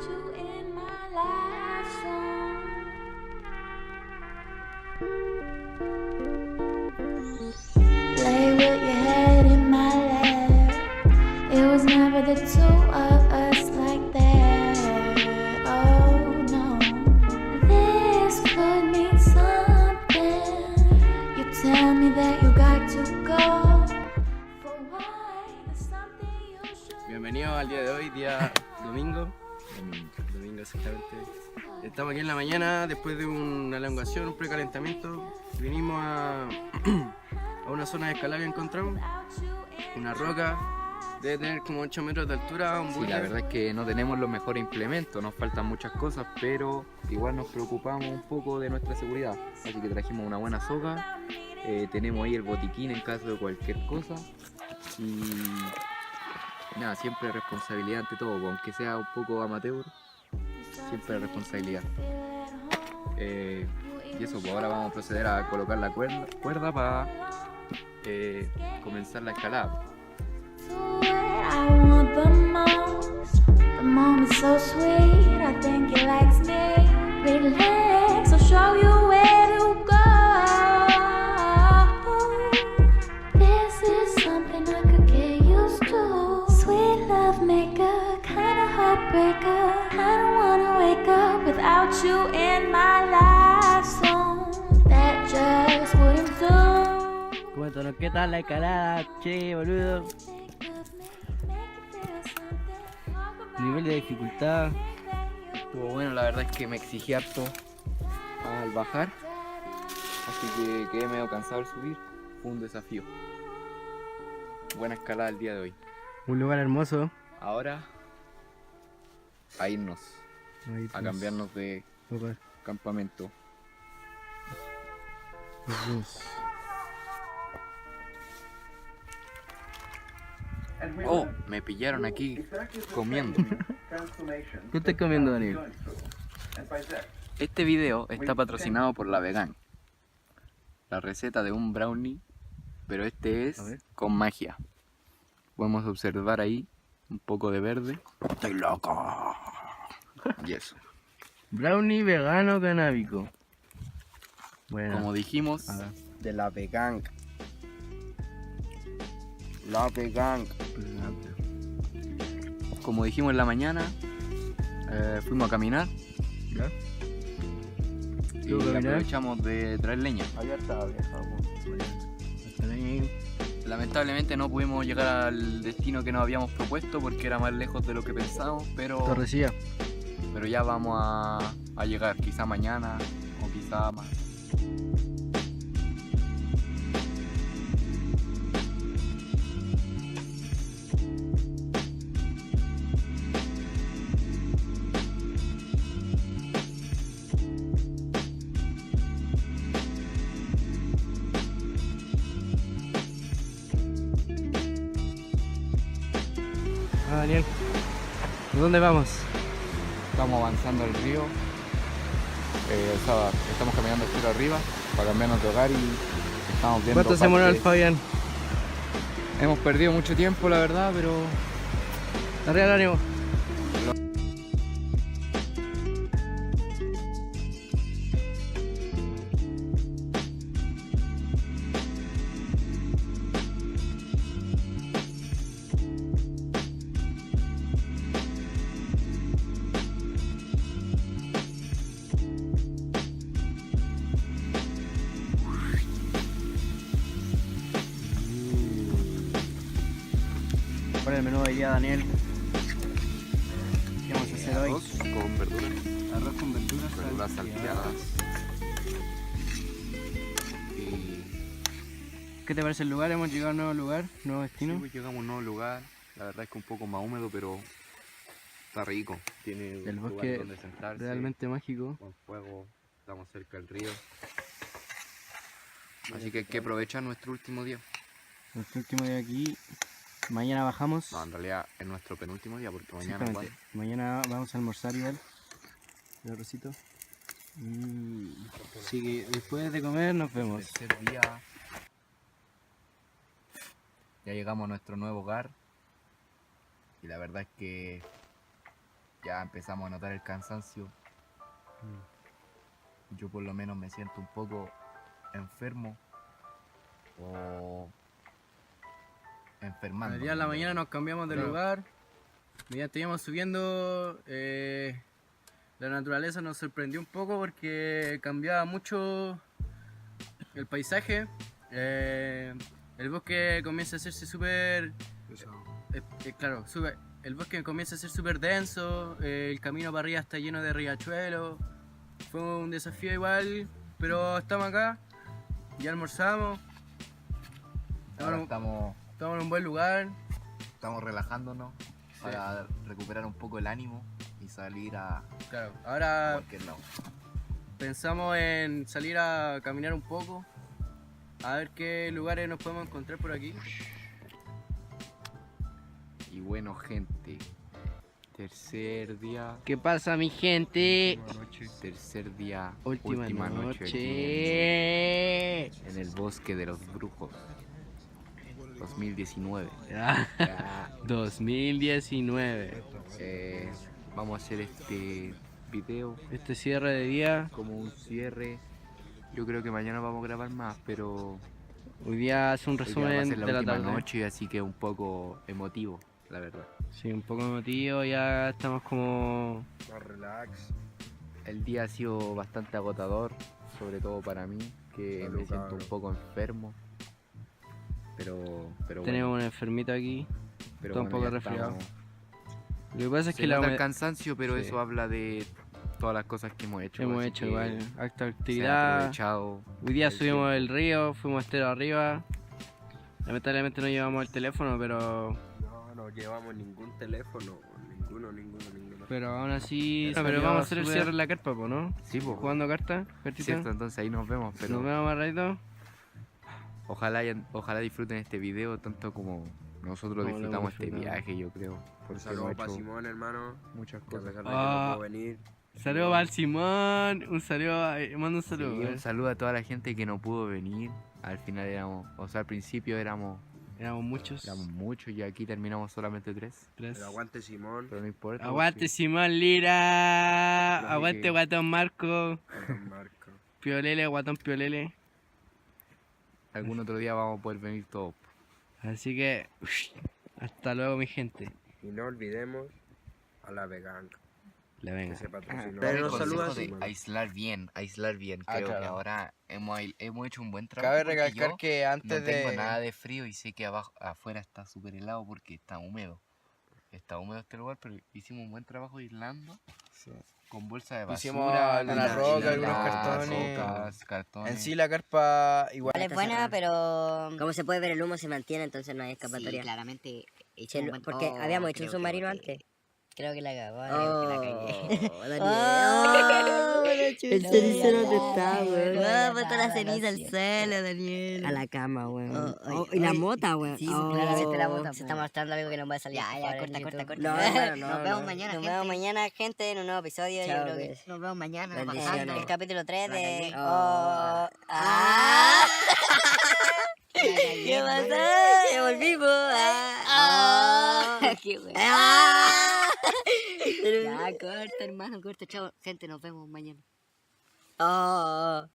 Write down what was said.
you in my life song. Lay with your head in my lap. It was never the two of us like that. Oh no, this could mean something. You tell me that you got to go. For why? There's something you should. Bienvenidos al día de hoy, día domingo. Domingo exactamente. Estamos aquí en la mañana después de una elongación, un precalentamiento. Vinimos a una zona de escalada que encontramos. Una roca, debe tener como 8 metros de altura. Un Sí, boulder. la verdad es que no tenemos los mejores implementos, nos faltan muchas cosas, pero igual nos preocupamos un poco de nuestra seguridad. Así que trajimos una buena soga, tenemos ahí el botiquín en caso de cualquier cosa. Y nada, siempre responsabilidad ante todo, aunque sea un poco amateur, siempre responsabilidad. Y eso, pues ahora vamos a proceder a colocar la cuerda para comenzar la escalada. I want the most. The moment's so sweet. I think he likes me. Relax, I'll show you where to go. This is something I could get used to. Sweet love maker, kinda heartbreaker. I don't wanna wake up without you in my life song. That just wouldn't do. Cuéntanos qué tal la escalada, che, boludo. Nivel de dificultad. Estuvo bueno, la verdad es que me exigí harto al bajar, así que quedé medio cansado al subir. Fue un desafío. Buena escalada el día de hoy. Un lugar hermoso. Ahora a irnos, Ahí, a pues, cambiarnos de opa, campamento. nos vemos. Oh, me pillaron aquí comiendo. ¿Qué estás comiendo, Daniel? Este video está patrocinado por La Vegan. La receta de un brownie, pero este A es ver. con magia. Podemos observar ahí un poco de verde. ¡Estoy loco! Y eso. Brownie vegano canábico. Bueno, Como dijimos, a ver. de La Vegan. La Vegan. Como dijimos en la mañana, fuimos a caminar ¿Ya? y ¿Tú caminar? aprovechamos de traer leña. Allá está, viajamos. Hasta ahí. Lamentablemente no pudimos llegar al destino que nos habíamos propuesto porque era más lejos de lo que pensábamos, pero Torrecilla. ya vamos a llegar, quizá mañana o quizá más. Ah, Daniel. ¿De dónde vamos? Estamos avanzando al río, estamos caminando el río arriba para cambiarnos de hogar y estamos viendo ¿Cuánto se demoró el parques. Fabián? Hemos perdido mucho tiempo, la verdad, pero Arriba el ánimo. ¿Cuál es el menú de día, Daniel? ¿Qué vamos a hacer hoy? arroz con verduras, Arroz con verduras, verduras salteadas. Y ¿Qué te parece el lugar? ¿Hemos llegado a un nuevo lugar? ¿Nuevo sí, destino? pues llegamos a un nuevo lugar, la verdad es que un poco más húmedo, pero está rico. Tiene El un lugar bosque donde sentarse, realmente mágico. con fuego, estamos cerca del río. Así que hay que aprovechar nuestro último día. Nuestro último día aquí. Mañana bajamos. No, en realidad es nuestro penúltimo día porque mañana Exactamente. igual. Mañana vamos a almorzar igual. El arrocito. Así que después de comer nos vemos. Tercer día. Ya llegamos a nuestro nuevo hogar. Y la verdad es que ya empezamos a notar el cansancio. Yo por lo menos me siento un poco enfermo o enfermando. Al día de la mañana nos cambiamos de Claro. lugar. Mientras íbamos subiendo, la naturaleza nos sorprendió un poco porque cambiaba mucho el paisaje. El bosque comienza a hacerse súper... claro, el bosque comienza a ser súper denso, el camino para arriba está lleno de riachuelos. Fue un desafío igual, pero estamos acá, ya almorzamos, Ahora estamos estamos en un buen lugar. relajándonos para recuperar un poco el ánimo y salir a Claro, ahora cualquier lado. pensamos en salir a caminar un poco, a ver qué lugares nos podemos encontrar por aquí. Y bueno, gente, tercer día, ¿Qué pasa, mi gente? tercer día, Última noche aquí noche. en el bosque de los brujos. 2019. Ah, Ya, 2019. vamos a hacer este video Este cierre de día. como un cierre. Yo creo que mañana vamos a grabar más, pero Hoy día hace un hoy día va a resumen ser la de la última tarde. noche, así que un poco emotivo, la verdad. Sí, un poco emotivo, ya estamos como... Más relax. El día ha sido bastante agotador, sobre todo para mí, que Salud, me siento un cabrón. poco enfermo. Pero Tenemos bueno, un enfermito aquí. pero está un bueno, poco ya resfriado. estamos. Lo que pasa es Se que la nota el humedad cansancio, pero Sí. eso habla de todas las cosas que hemos hecho. hemos así hecho que igual, acta se ha actividad. aprovechado Hoy día el subimos tiempo. el río, fuimos estero arriba. Lamentablemente no llevamos el teléfono, pero No llevamos ningún teléfono. Ninguno. pero aún así... Eso pero ya vamos a hacer el súper- cierre en la carpa, po, ¿no? Sí, pues. Jugando cartas, cartitas. Cierto, entonces ahí nos vemos, pero Nos vemos más ratito. ojalá disfruten este video tanto como nosotros Como lo disfrutamos hemos este disfrutado. viaje, yo creo. Porque Un saludo hemos para hecho Simón, hermano. muchas Que a cosas. pesar de que Ah. no pudo venir. Saludos para el Simón, un saludo, mando un Sí, saludo. un saludo a toda la gente que no pudo venir. Al final éramos, o sea, al principio éramos Éramos muchos. muchos y aquí terminamos solamente 3. Tres. Pero aguante Simón. Pero no importa. Aguante porque Simón Lira, Así aguante que- Guatón Marco, Don Marco. Piolele, Guatón Piolele. algún otro día vamos a poder venir todos. Así que, hasta luego mi gente. Y no olvidemos a la vegan. La Que venga. se patrocinó. Pero Nos el consejo saluda de Simón. aislar bien. Ah, Creo que claro. ahora hemos hecho un buen trabajo. Cabe porque recalcar yo que no antes tengo de... nada de frío y sé que afuera está súper helado porque está húmedo. Está húmedo este lugar, pero hicimos un buen trabajo aislando con bolsa de basura. Pusimos algunas rocas, algunos cartones. cartones. En sí la carpa igual Es está buena, cerrada. pero como se puede ver, el humo se mantiene, entonces no hay escapatoria. Sí, claramente. Sí, porque habíamos hecho un submarino antes. Creo que la cagó. Oh, creo que la cagué. Daniel. El cenicero dónde está, Ay, weón. weón, botó la ceniza al suelo, A la cama, weón. Oh, ay, y la ay. mota, weón. Sí, Oh. claramente la bota. Se Se está mostrando algo que nos va a salir. Ya, ya, ahora corta, en corta, YouTube. corta. No, No, nos no, vemos no. mañana, Nos gente. vemos mañana, gente, en un nuevo episodio. Chao, Yo creo que pues. Nos vemos mañana. Bendiciones. El capítulo 3 La de... cagué. Oh, Ah. ¿Qué pasó? Ya volvimos. Qué bueno. Ah. Ya, corta, hermano, corta. Chao, gente, nos vemos mañana. Oh.